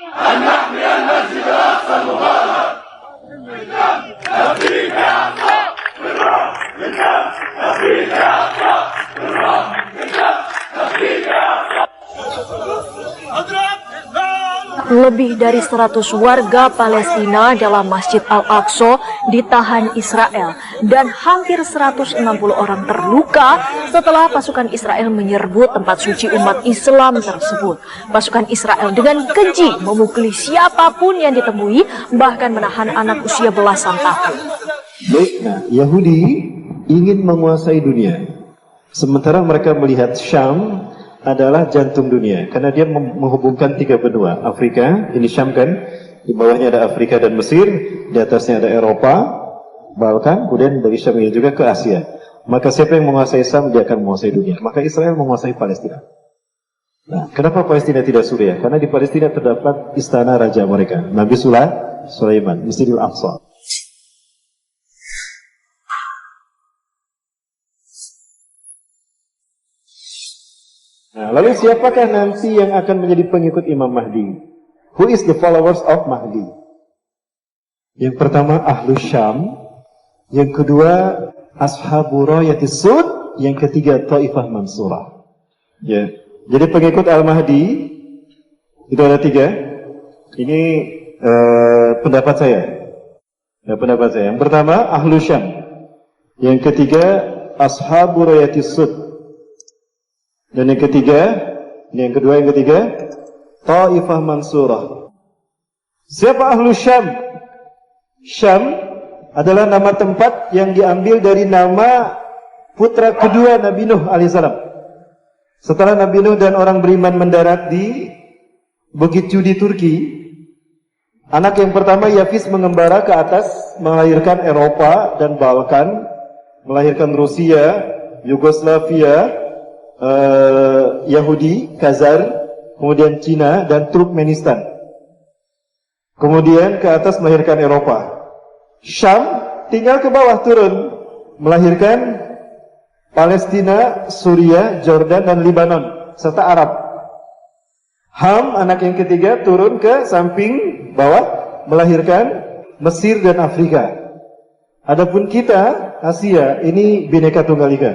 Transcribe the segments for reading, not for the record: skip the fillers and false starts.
أن نحمي المسجد الأقصى المبارك. نفديك يا أقصى بالروح بالدم. نفديك يا أقصى بالروح بالدم. نفديك يا أقصى. Lebih dari 100 warga Palestina dalam Masjid Al-Aqsa ditahan Israel dan hampir 160 orang terluka setelah pasukan Israel menyerbu tempat suci umat Islam tersebut. Pasukan Israel dengan keji memukuli siapapun yang ditemui, bahkan menahan anak usia belasan tahun. Nah, Yahudi ingin menguasai dunia, sementara mereka melihat Syam adalah jantung dunia, karena dia menghubungkan 3 benua. Afrika, ini Syam kan, di bawahnya ada Afrika dan Mesir, di atasnya ada Eropa, Balkan, kemudian dari Syam ini juga ke Asia. Maka siapa yang menguasai Syam, dia akan menguasai dunia. Maka Israel menguasai Palestina. Nah, kenapa Palestina tidak Suriah? Karena di Palestina terdapat istana raja mereka, Nabi Sulaiman, Masjidil Aqsa. Nah, lalu siapakah nanti yang akan menjadi pengikut Imam Mahdi? Who is the followers of Mahdi? Yang pertama Ahlus Syam, yang kedua Ashabu Rayatis Sud, yang ketiga Taifah Mansurah. Ya. Jadi pengikut Al-Mahdi itu ada 3. Ini pendapat saya. Ya, pendapat saya. Yang pertama Ahlus Syam, yang ketiga Ashabu Rayatis Sud, dan yang ketiga, yang ketiga, Taifah Mansurah. Siapa Ahlus Syam? Syam adalah nama tempat yang diambil dari nama putra kedua Nabi Nuh alaihissalam. Setelah Nabi Nuh dan orang beriman mendarat di Bukit Cudi, Turki, anak yang pertama Yafis mengembara ke atas, melahirkan Eropa dan Balkan, melahirkan Rusia, Yugoslavia, Yahudi, Khazar, kemudian Cina dan Turkmenistan. Kemudian ke atas melahirkan Eropa. Syam tinggal ke bawah turun, melahirkan Palestina, Suriah, Jordan dan Lebanon serta Arab. Ham, anak yang ketiga, turun ke samping bawah, melahirkan Mesir dan Afrika. Adapun kita, Asia, ini Bhinneka Tunggal Ika,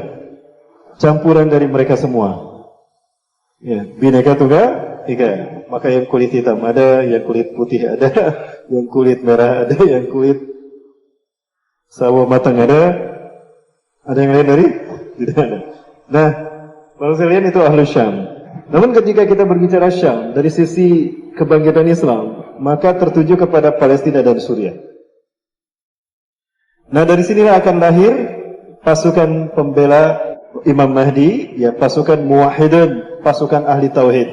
campuran dari mereka semua. Ya, Bhinneka Tunggal Ika. Maka yang kulit hitam ada, yang kulit putih ada, yang kulit merah ada, yang kulit sawo matang ada. Ada yang lain dari? Tidak ada. Nah, kalau saya lihat itu Ahlus Syam. Namun ketika kita berbicara Syam dari sisi kebangkitan Islam, maka tertuju kepada Palestina dan Suriah. Nah, dari sinilah akan lahir pasukan pembela Imam Mahdi, ya, pasukan muwahhidun, pasukan ahli tauhid,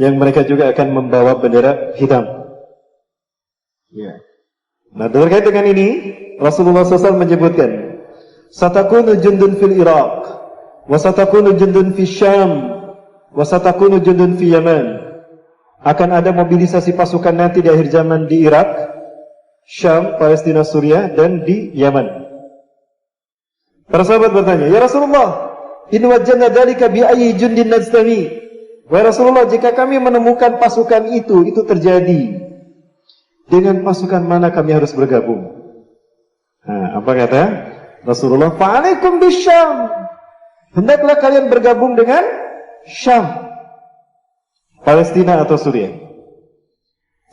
yang mereka juga akan membawa bendera hitam. Ya. Nah, terkait dengan ini, Rasulullah SAW menyebutkan, satakunu jundun fil Iraq, wa satakunu jundun fil Syam, wa satakunu jundun fil Yaman. Akan ada mobilisasi pasukan nanti di akhir zaman di Irak, Syam, Palestina, Suriah, dan di Yaman. Para sahabat bertanya, ya Rasulullah, in wajadna dzalika bi ayyi jundin najtami? Wahai Rasulullah, jika kami menemukan pasukan itu terjadi, dengan pasukan mana kami harus bergabung? Nah, apa kata Rasulullah? Fa'alaikum bisyam. Hendaklah kalian bergabung dengan Syam, Palestina atau Suriah.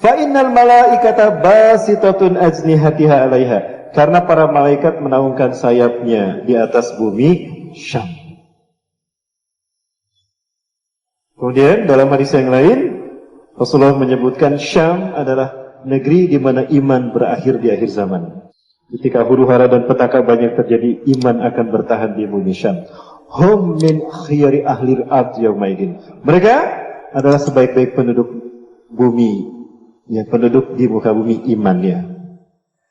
Fa innal malaikata basitatun ajnihatiha 'alaiha. Karena para malaikat menaungkan sayapnya di atas bumi Syam. Kemudian dalam hadis yang lain, Rasulullah menyebutkan Syam adalah negeri di mana iman berakhir di akhir zaman. Ketika huru-hara dan petaka banyak terjadi, iman akan bertahan di bumi Syam. Hum min khiyari ahli al-ard yaumaidin. Mereka adalah sebaik-baik penduduk bumi, yang penduduk di muka bumi imannya.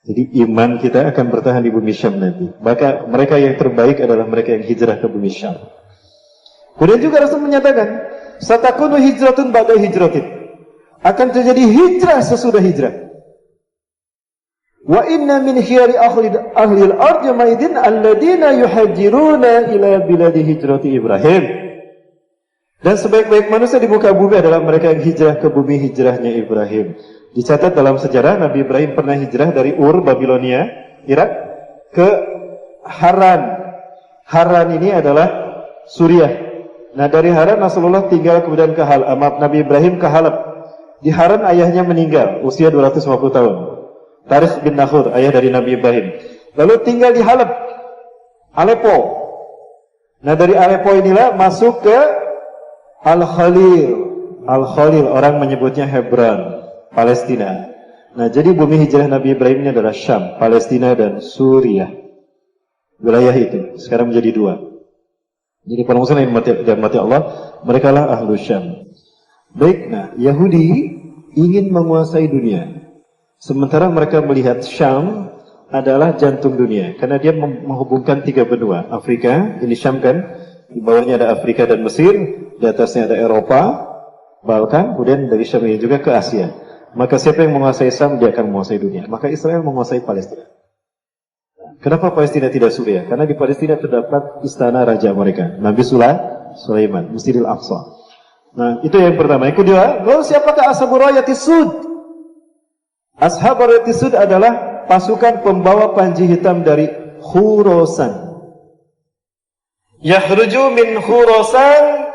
Jadi iman kita akan bertahan di bumi Syam nanti. Maka mereka yang terbaik adalah mereka yang hijrah ke bumi Syam. Kemudian juga Rasul menyatakan, satakunu hijratun ba'da hijratin. Akan terjadi hijrah sesudah hijrah. Wa inna min khiyari ahli al-ard yawmaidin alladina yuhajiruna ila biladi hijrati Ibrahim. Dan sebaik-baik manusia di muka bumi adalah mereka yang hijrah ke bumi hijrahnya Ibrahim. Dicatat dalam sejarah Nabi Ibrahim pernah hijrah dari Ur, Babilonia, Irak, ke Haran. Haran ini adalah Suriah. Nah dari Haran Rasulullah tinggal kemudian ke Nabi Ibrahim ke Halab. Di Haran ayahnya meninggal usia 250 tahun. Tarikh bin Nakhur, ayah dari Nabi Ibrahim. Lalu tinggal di Halab, Aleppo. Nah dari Aleppo inilah masuk ke Al-Khalil. Al-Khalil orang menyebutnya Hebron, Palestina. Nah jadi bumi hijrah Nabi Ibrahim ini adalah Syam, Palestina dan Suriah. Wilayah itu sekarang menjadi dua. Jadi para muslim yang dirahmati Allah, mereka lah ahlu Syam. Baik, nah Yahudi ingin menguasai dunia. Sementara mereka melihat Syam adalah jantung dunia. Karena dia menghubungkan tiga benua. Afrika, ini Syam kan. Di bawahnya ada Afrika dan Mesir. Di atasnya ada Eropa, Balkan. Kemudian dari Syam ini juga ke Asia. Maka siapa yang menguasai Syam, dia akan menguasai dunia. Maka Israel menguasai Palestina. Kenapa Palestina tidak Suriah? Karena di Palestina terdapat istana raja mereka. Nabi Sulaiman, Masjidil Aqsa. Nah, itu yang pertama. Yang kedua, lalu siapakah Ashabur Rayatis Sud? Ashabur Rayatis Sud adalah pasukan pembawa panji hitam dari Khurasan. Yakhruju min Khurasan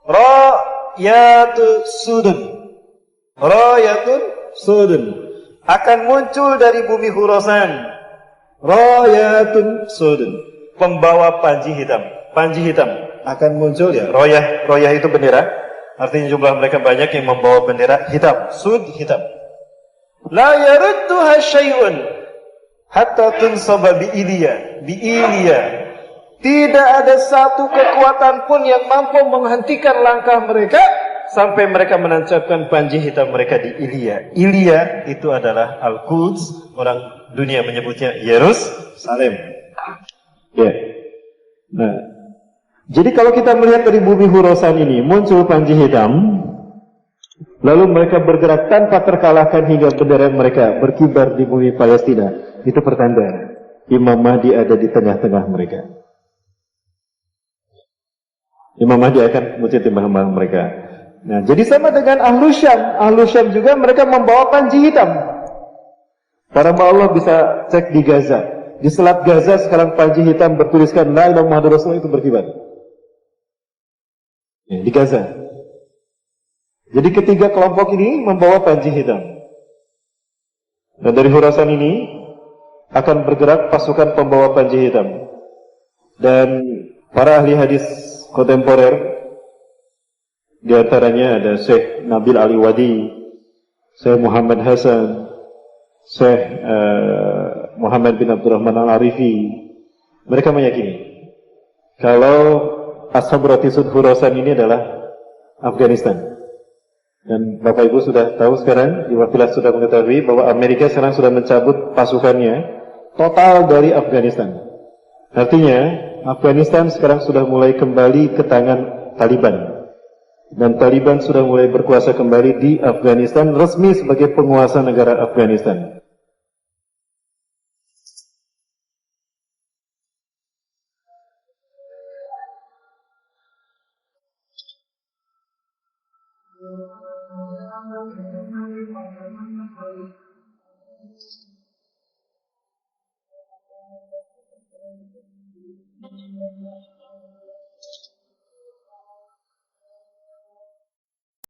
Rayatu Sudun. Rayatun Sudun. Akan muncul dari bumi Khurasan. Rayatun Sudun. Pembawa panji hitam. Panji hitam akan muncul ya. Royah itu bendera. Artinya jumlah mereka banyak yang membawa bendera hitam. Sud hitam. La yarudduha syai'un hatta tunsaba bi'iliya. Tidak ada satu kekuatan pun yang mampu menghentikan langkah mereka sampai mereka menancapkan panji hitam mereka di Ilya. Ilya itu adalah Al-Quds, orang dunia menyebutnya Yerusalem. Ya. Nah, jadi kalau kita melihat dari bumi Khurasan ini muncul panji hitam, lalu mereka bergerak tanpa terkalahkan hingga bendera mereka berkibar di bumi Palestina. Itu pertanda Imam Mahdi ada di tengah-tengah mereka. Imam Mahdi akan muncul di tengah-tengah mereka. Nah, jadi sama dengan Ahlu Syam. Ahlu Syam juga mereka membawa panji hitam. Para Allah bisa cek di Gaza. Di Selat Gaza sekarang panji hitam bertuliskan La ilaha Muhammadur Rasulullah itu berkibar. Ya, di Gaza. Jadi ketiga kelompok ini membawa panji hitam. Dan dari Khurasan ini akan bergerak pasukan pembawa panji hitam. Dan para ahli hadis kontemporer, di antaranya ada Syekh Nabil Ali Wadi, Syekh Muhammad Hasan, Syekh Muhammad bin Abdurrahman Al-Arifi. Mereka meyakini kalau Ashabur Rayatis Khurasan ini adalah Afghanistan. Dan Bapak Ibu sudah tahu sekarang, Iwafilah sudah mengetahui bahwa Amerika sekarang sudah mencabut pasukannya total dari Afghanistan. Artinya, Afghanistan sekarang sudah mulai kembali ke tangan Taliban. Dan Taliban sudah mulai berkuasa kembali di Afghanistan, resmi sebagai penguasa negara Afghanistan.